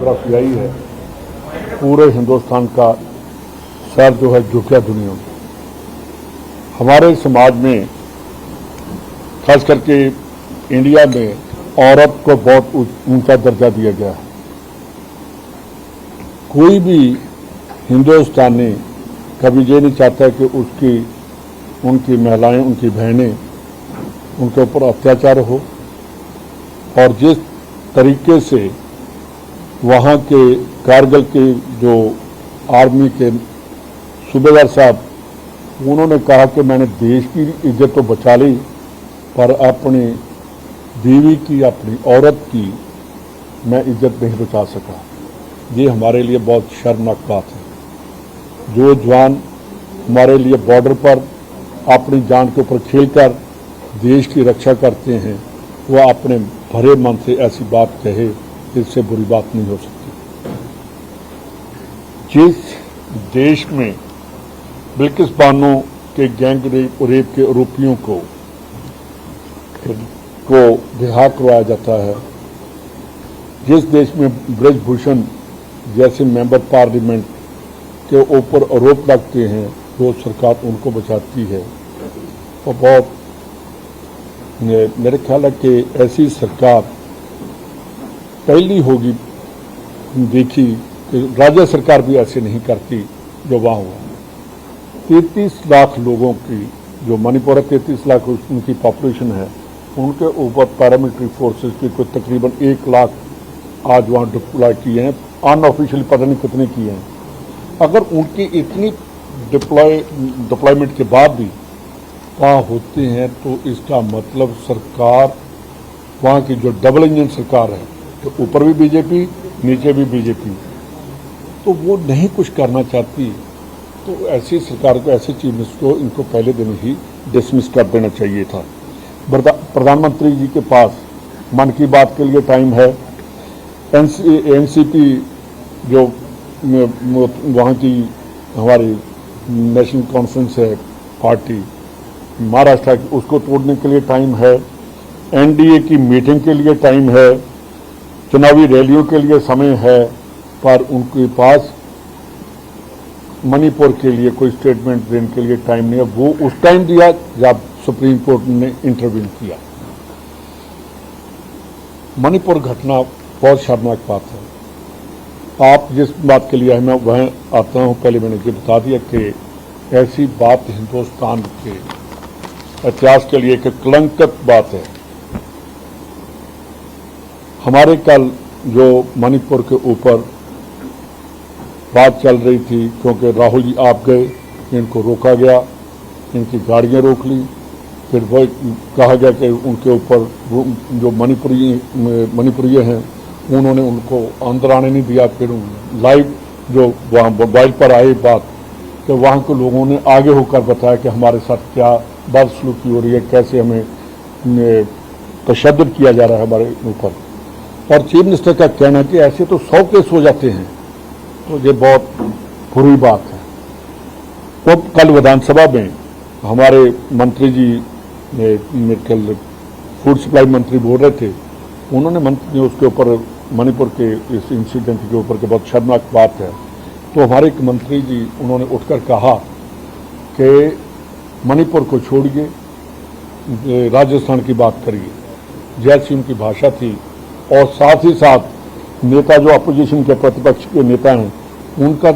तरफ यही है, पूरे हिंदुस्तान का सर जो है झुक गया दुनिया में। हमारे समाज में खास करके इंडिया में औरत को बहुत ऊंचा दर्जा दिया गया है। कोई भी हिंदुस्तानी कभी ये नहीं चाहता कि उनकी महिलाएं, उनकी बहनें, उनके ऊपर अत्याचार हो। और जिस तरीके से वहाँ के कारगिल के जो आर्मी के सूबेदार साहब, उन्होंने कहा कि मैंने देश की इज्जत तो बचा ली, पर अपनी बीवी की, अपनी औरत की मैं इज्जत नहीं बचा सका। ये हमारे लिए बहुत शर्मनाक बात है। जो जवान हमारे लिए बॉर्डर पर अपनी जान के ऊपर खेलकर देश की रक्षा करते हैं, वह अपने भरे मन से ऐसी बात कहे, इससे बुरी बात नहीं हो सकती। जिस देश में बिल्किस बानो के गैंग रेप के आरोपियों को रिहा करवाया जाता है, जिस देश में ब्रजभूषण जैसे मेंबर पार्लियामेंट के ऊपर आरोप लगते हैं, जो सरकार उनको बचाती है, तो बहुत मेरे ख्याल है कि ऐसी सरकार पहली होगी देखी कि राज्य सरकार भी ऐसे नहीं करती जो वहाँ हुआ। 33 लाख लोगों की जो मणिपुर है, 33 लाख उनकी पॉपुलेशन है, उनके ऊपर पैरामिलिट्री फोर्सेस की कोई तकरीबन 1 लाख आज वहाँ डिप्लॉय किए हैं। अनऑफिशियली पता नहीं कितने किए हैं। अगर उनकी इतनी डिप्लॉयमेंट के बाद भी वहाँ होते हैं, तो इसका मतलब सरकार, वहाँ की जो डबल इंजन सरकार है, तो ऊपर भी बीजेपी, नीचे भी बीजेपी, तो वो नहीं कुछ करना चाहती। तो ऐसी सरकार को, ऐसे चीफ मिनिस्टर को, इनको पहले दिन ही डिसमिस कर देना चाहिए था। प्रधानमंत्री जी के पास मन की बात के लिए टाइम है। एनसीपी जो वहाँ की हमारी नेशनल कॉन्फ्रेंस है पार्टी महाराष्ट्र की, उसको तोड़ने के लिए टाइम है। एनडीए की मीटिंग के लिए टाइम है, चुनावी रैलियों के लिए समय है, पर उनके पास मणिपुर के लिए कोई स्टेटमेंट देने के लिए टाइम नहीं है। वो उस टाइम दिया जब सुप्रीम कोर्ट ने इंटरवीन किया। मणिपुर घटना बहुत शर्मनाक बात है। आप जिस बात के लिए मैं वह आता हूँ, पहले मैंने ये बता दिया कि ऐसी बात हिंदुस्तान के इतिहास के लिए एक कलंकित बात है। हमारे कल जो मणिपुर के ऊपर बात चल रही थी, क्योंकि राहुल जी आप गए, इनको रोका गया, इनकी गाड़ियां रोक ली, फिर वो कहा गया कि उनके ऊपर जो मणिपुरी हैं, उन्होंने उनको अंदर आने नहीं दिया। फिर लाइव जो वहाँ मोबाइल पर आई बात, कि वहाँ के लोगों ने आगे होकर बताया कि हमारे साथ क्या बदसलूकी हो रही है, कैसे हमें तशद्दुद किया जा रहा है हमारे ऊपर। और चीफ मिनिस्टर का कहना है कि ऐसे तो 100 केस हो जाते हैं, तो ये बहुत बुरी बात है। तो कल विधानसभा में हमारे मंत्री जी कल फूड सप्लाई मंत्री बोल रहे थे, उन्होंने मंत्री ने उसके ऊपर मणिपुर के इस इंसिडेंट के ऊपर के बहुत शर्मनाक बात है। तो हमारे एक मंत्री जी उन्होंने उठकर कहा कि मणिपुर को छोड़िए, राजस्थान की बात करिए, जैसी उनकी भाषा थी। और साथ ही साथ नेता जो अपोजिशन के, प्रतिपक्ष के नेता हैं, उनका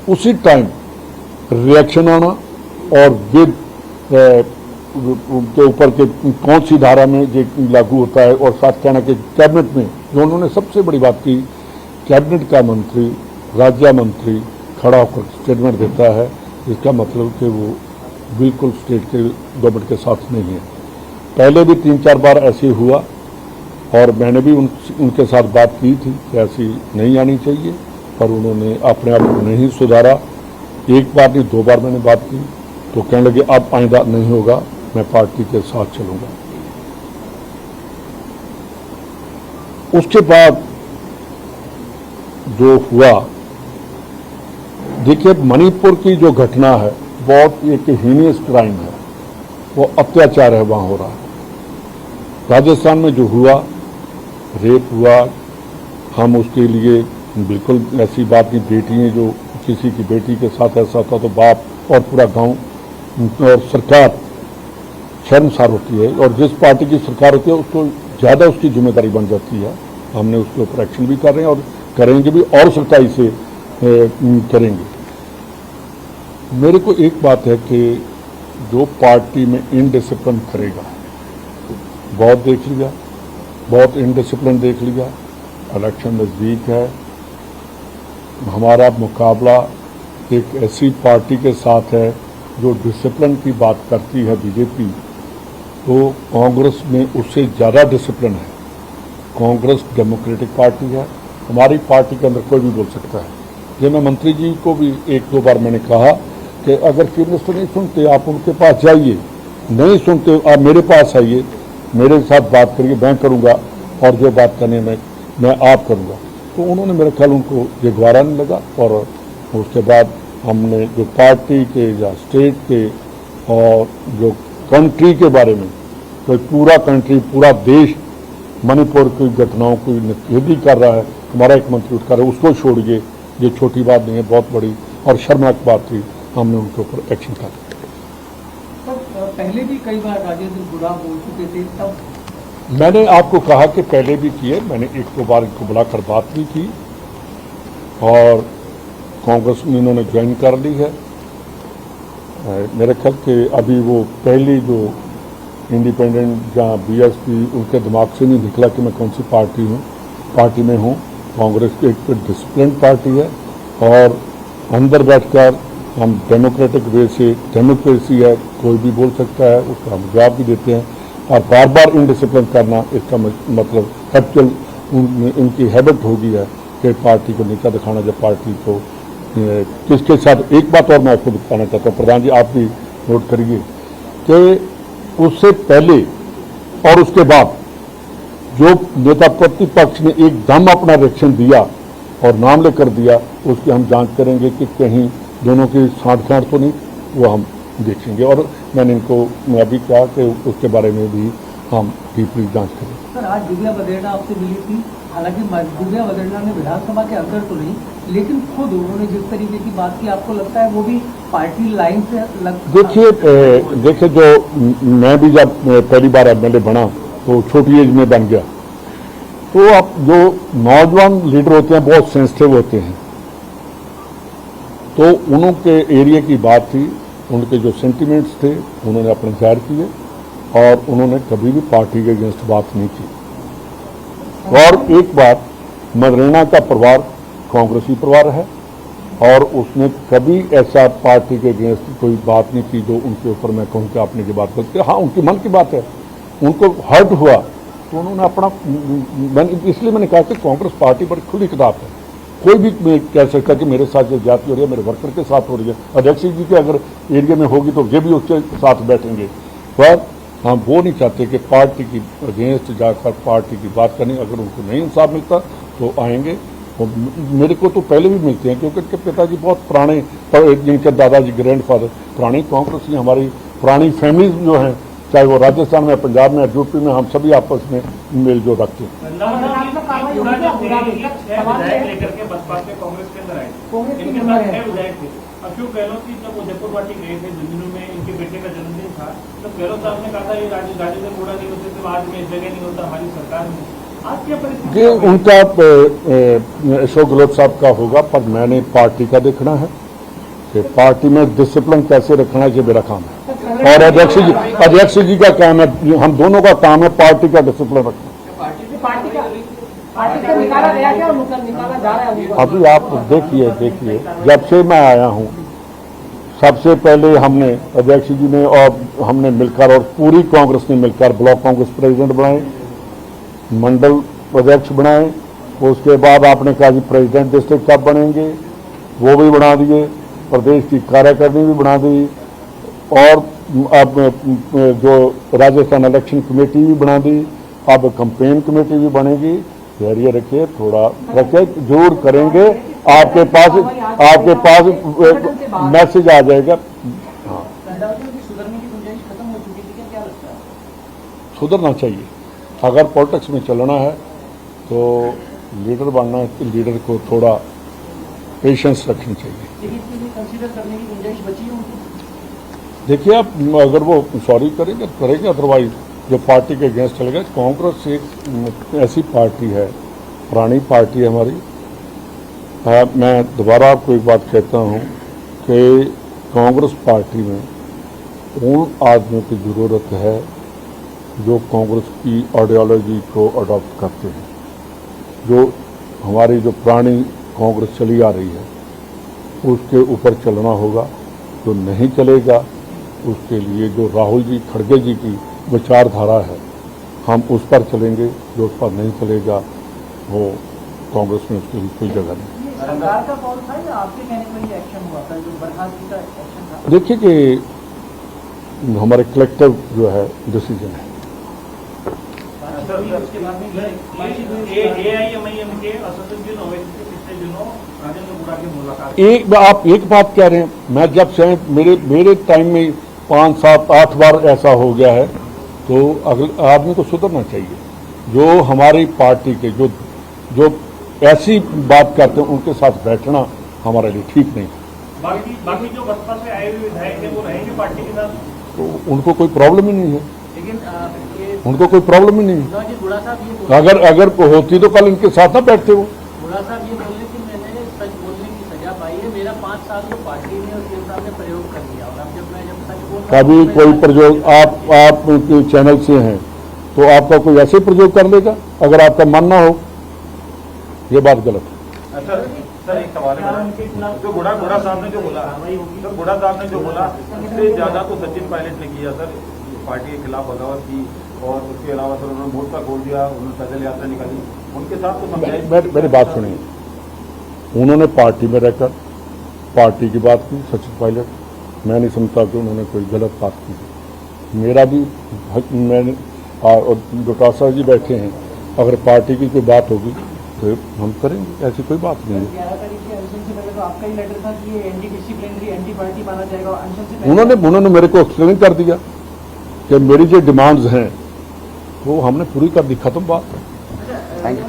उसी टाइम रिएक्शन आना और विद के ऊपर के कौन सी धारा में ये लागू होता है, और साथ कहना कि कैबिनेट में जो उन्होंने सबसे बड़ी बात की, कैबिनेट का मंत्री, राज्य मंत्री खड़ा होकर स्टेटमेंट देता है, इसका मतलब कि वो बिल्कुल स्टेट के गवर्नमेंट के साथ नहीं है। पहले भी 3-4 बार ऐसे हुआ, और मैंने भी उनके साथ बात की थी कि ऐसी नहीं आनी चाहिए, पर उन्होंने अपने आप को नहीं सुधारा। एक बार नहीं, 2 बार मैंने बात की, तो कहने लगे अब आइंदा नहीं होगा, मैं पार्टी के साथ चलूंगा। उसके बाद जो हुआ, देखिए मणिपुर की जो घटना है, बहुत एक हीनियस क्राइम है। वो अत्याचार है वहाँ हो रहा है। राजस्थान में जो हुआ, रेप हुआ, हम उसके लिए बिल्कुल ऐसी बात नहीं, बेटियाँ जो किसी की बेटी के साथ ऐसा होता तो बाप और पूरा गांव और सरकार शर्मसार होती है, और जिस पार्टी की सरकार होती है उसको ज़्यादा उसकी जिम्मेदारी बन जाती है। हमने उसके ऊपर एक्शन भी कर रहे हैं और करेंगे भी, और सख्ताई से करेंगे। मेरे को एक बात है कि जो पार्टी में इनडिसिप्लिन करेगा, बहुत देख लिया, बहुत इनडिसिप्लिन देख लिया, इलेक्शन नज़दीक है, हमारा मुकाबला एक ऐसी पार्टी के साथ है जो डिसिप्लिन की बात करती है बीजेपी, तो कांग्रेस में उससे ज़्यादा डिसिप्लिन है। कांग्रेस डेमोक्रेटिक पार्टी है, हमारी पार्टी के अंदर कोई भी बोल सकता है। ये मैं मंत्री जी को भी एक दो बार मैंने कहा कि अगर चीफ मिनिस्टर नहीं सुनते आप उनके पास जाइए, नहीं सुनते आप मेरे पास आइए, मेरे साथ बात करिए, मैं करूँगा, और जो बात करनी है मैं आप करूँगा। तो उन्होंने मेरे ख्याल उनको ये गवारा नहीं लगा, और उसके बाद हमने जो पार्टी के या स्टेट के और जो कंट्री के बारे में, तो पूरा कंट्री, पूरा देश मणिपुर की घटनाओं की निषेधी कर रहा है, हमारा एक मंत्री उठ कर उसको छोड़िए, ये छोटी बात नहीं है, बहुत बड़ी और शर्मनाक बात थी, हमने उनके ऊपर एक्शन कर। पहले भी कई बार राजेंद्र बुरा बोल चुके थे, तब मैंने आपको कहा कि पहले भी किए, मैंने एक दो बार इनको बुलाकर बात भी की, और कांग्रेस में इन्होंने ज्वाइन कर ली है। मेरे ख्याल के अभी वो पहली जो इंडिपेंडेंट जहाँ बीएसपी, उनके दिमाग से नहीं निकला कि मैं कौन सी पार्टी में हूँ। कांग्रेस की एक डिसिप्लिन पार्टी है, और अंदर बैठकर हम डेमोक्रेटिक वे से, डेमोक्रेसी है, कोई भी बोल सकता है, उसका हम जवाब भी देते हैं, और बार बार इनडिसिप्लिन करना, इसका मतलब एक्चुअल उनकी हैबिट हो गई है कि पार्टी को नीचा दिखाना, जब पार्टी को किसके साथ। एक बात और मैं आपको बताना चाहता हूँ, प्रधान जी आप भी नोट करिए कि उससे पहले और उसके बाद जो नेता प्रतिपक्ष ने एकदम अपना रिएक्शन दिया और नाम लेकर दिया, उसकी हम जांच करेंगे कि कहीं दोनों की साठ-गांठ तो नहीं, वो हम देखेंगे। और मैंने इनको मैं अभी कहा कि उसके बारे में भी हम डीपली जांच करें। सर, आज दिव्या वदेरणा आपसे मिली थी, हालांकि दिव्या वदेरणा ने विधानसभा के अंदर तो नहीं, लेकिन खुद उन्होंने जिस तरीके की बात की, आपको लगता है वो भी पार्टी लाइन से देखिए जो मैं भी जब पहली बार एमएलए बना तो छोटी एज में बन गया, तो अब जो नौजवान लीडर होते हैं बहुत सेंसिटिव होते हैं, तो उनके एरिया की बात थी, उनके जो सेंटिमेंट्स थे उन्होंने अपने जाहिर किए, और उन्होंने कभी भी पार्टी के अगेंस्ट बात नहीं की। और एक बात, मदेरणा का परिवार कांग्रेसी परिवार है, और उसने कभी ऐसा पार्टी के अगेंस्ट कोई बात नहीं की जो उनके ऊपर मैं कहूँ कि आपने जो बात करते। हाँ, उनके मन की बात है, उनको हर्ट हुआ तो उन्होंने अपना, इसलिए मैंने कहा कि कांग्रेस पार्टी बड़ी खुली किताब है, कोई भी कह सकता कि मेरे साथ जो जाति हो रही है, मेरे वर्कर के साथ हो रही है, अध्यक्ष जी के अगर एरिया में होगी तो ये भी उसके साथ बैठेंगे। पर हम वो नहीं चाहते कि पार्टी की अगेंस्ट जाकर पार्टी की बात करनी, अगर उनको नहीं इंसाफ मिलता तो आएंगे। मेरे को तो पहले भी मिलते हैं, क्योंकि उनके पिताजी बहुत पुराने, जिनके दादाजी ग्रैंडफादर पुरानी कांग्रेस की, हमारी पुरानी फैमिलीज जो हैं, चाहे वो राजस्थान में, पंजाब में, यूपी में, हम सभी आपस में मेल जोल रखते हैं। अशोक गहलोत की जब वो जयपुर पार्टी गए थे, झुंझुनू में इनके बेटे का जन्मदिन था, तो गहलोत साहब ने कहा था ये गाड़ी में कूड़ा नहीं होते थे, आज में इस जगह नहीं होता हमारी सरकार में। आज क्या परिस्थिति? ये उनका अशोक गहलोत साहब का होगा, पर मैंने पार्टी का देखना है कि पार्टी में डिसिप्लिन कैसे रखना है, ये मेरा काम है, और अध्यक्ष जी का काम है, हम दोनों का काम है पार्टी का डिसिप्लिन रखना। अभी आप देखिए जब से मैं आया हूं, सबसे पहले हमने अध्यक्ष जी ने और हमने मिलकर, और पूरी कांग्रेस ने मिलकर ब्लॉक कांग्रेस प्रेसिडेंट बनाए, मंडल अध्यक्ष बनाए, उसके बाद आपने कहा कि प्रेसिडेंट डिस्ट्रिक्ट कब बनेंगे, वो भी बना दिए, प्रदेश की कार्यकारिणी भी बना दी, और अब जो राजस्थान इलेक्शन कमेटी भी बना दी, अब कैंपेन कमेटी भी बनेगी। धैर्य रखिए, थोड़ा रखिए, जरूर करेंगे, आपके पास मैसेज आ जाएगा। हाँ, सुधरना चाहिए। अगर पॉलिटिक्स में चलना है तो लीडर बनना है तो लीडर को थोड़ा पेशेंस रखनी चाहिए। लेकिन इसके लिए कंसीडर करने की गुंजाइश बची है उनको? देखिए, आप अगर वो सॉरी करेंगे अदरवाइज जो पार्टी के अगेंस्ट चलेगा। कांग्रेस एक ऐसी पार्टी है, पुरानी पार्टी है हमारी। मैं दोबारा आपको एक बात कहता हूँ कि कांग्रेस पार्टी में उन आदमियों की ज़रूरत है जो कांग्रेस की आइडियोलॉजी को अडॉप्ट करते हैं। जो हमारी जो पुरानी कांग्रेस चली आ रही है उसके ऊपर चलना होगा। जो नहीं चलेगा उसके लिए जो राहुल जी खड़गे जी की विचारधारा है हम उस पर चलेंगे। जो उस पर नहीं चलेगा वो कांग्रेस में उसके लिए कोई जगह नहीं। सरकार का कॉल था या आपके कहने पर ये एक्शन हुआ था, जो बर्खास्तगी का एक्शन था? देखिए कि हमारे कलेक्टिव जो है डिसीजन है। उसके बाद में AIMIM के असदुद्दीन ओवैसी से पिछले दिनों राजेंद्र गुड़ा की मुलाकात। आप एक बात कह रहे हैं, मैं जब से मेरे टाइम में 5, 7, 8 बार ऐसा हो गया है तो अगले आदमी को सुधरना चाहिए। जो हमारी पार्टी के जो ऐसी बात करते हैं उनके साथ बैठना हमारे लिए ठीक नहीं। बाकी जो बसपा से आए हुए विधायक हैं वो रहेंगे पार्टी के साथ, तो उनको कोई प्रॉब्लम ही नहीं है। लेकिन उनको कोई प्रॉब्लम ही नहीं है। गुड़ा साहब ये अगर होती तो कल इनके साथ ना बैठते वो। गुड़ा साहब ये बोल रहे कि मैंने सच बोलने की सजा पाई है, मेरा 5 साल जो पार्टी ने और सीएम साहब ने प्रयोग कर लिया, और अब जब सच बोल रहा कभी कोई प्रयोग आप चैनल से हैं तो आपका कोई ऐसे प्रयोग कर लेगा अगर आपका मन ना हो। ये बात गलत है। सर एक सवाल है, जो गुड़ा साहब ने जो बोला, सर गुड़ा साहब ने जो बोला उससे ज्यादा तो सचिन पायलट ने किया सर, पार्टी के खिलाफ बगावत की और उसके अलावा सर उन्होंने मोर्चा खोल दिया, उन्होंने पैदल यात्रा निकाली, उनके साथ तो समझाइए। मेरी बात सुनिए, उन्होंने पार्टी में रहकर पार्टी की बात की सचिन पायलट। मैं नहीं समझता कि उन्होंने कोई गलत बात की। मेरा भी मैंने और डॉक्टर साहब जी बैठे हैं, अगर पार्टी की कोई बात होगी तो हम करेंगे, ऐसी कोई बात नहीं है। 11 तारीख के अनशन से पहले तो आपका ही लेटर था कि ये एंटी डिसिप्लिनरी एंटी पार्टी माना जाएगा, और अनशन से पहले उन्होंने मेरे को एक्सप्लेन कर दिया कि मेरी जो डिमांड्स हैं वो हमने पूरी कर दी, खत्म बात। Thank you.